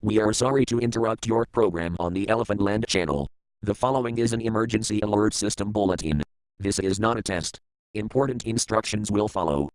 We are sorry to interrupt your program on the Elephant Land channel. The following is an emergency alert system bulletin. This is not a test. Important instructions will follow.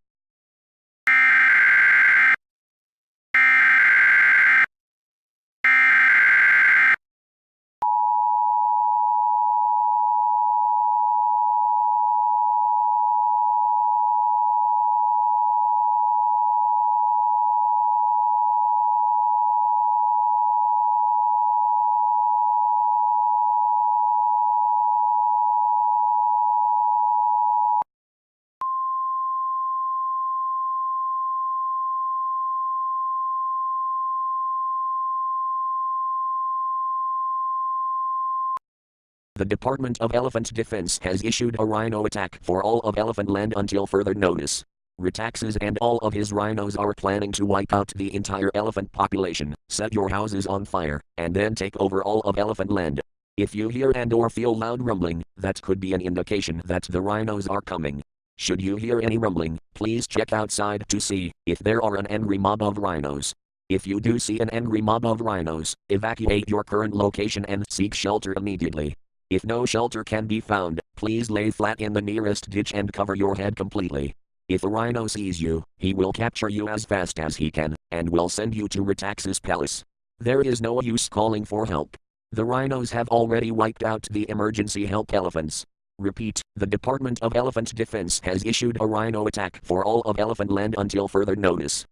The Department of Elephant Defense has issued a rhino attack for all of Elephant Land until further notice. Ritaxes and all of his rhinos are planning to wipe out the entire elephant population, set your houses on fire, and then take over all of Elephant Land. If you hear and or feel loud rumbling, that could be an indication that the rhinos are coming. Should you hear any rumbling, please check outside to see if there are an angry mob of rhinos. If you do see an angry mob of rhinos, evacuate your current location and seek shelter immediately. If no shelter can be found, please lay flat in the nearest ditch and cover your head completely. If a rhino sees you, he will capture you as fast as he can, and will send you to Ritax's palace. There is no use calling for help. The rhinos have already wiped out the emergency help elephants. Repeat, the Department of Elephant Defense has issued a rhino attack for all of Elephant Land until further notice.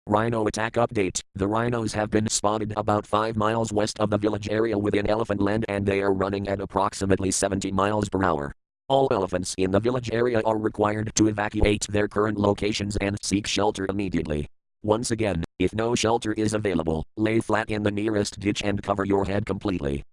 Rhino attack update. The rhinos have been spotted about 5 miles west of the village area within Elephant Land and they are running at approximately 70 miles per hour. All elephants in the village area are required to evacuate their current locations and seek shelter immediately. Once again, if no shelter is available, lay flat in the nearest ditch and cover your head completely.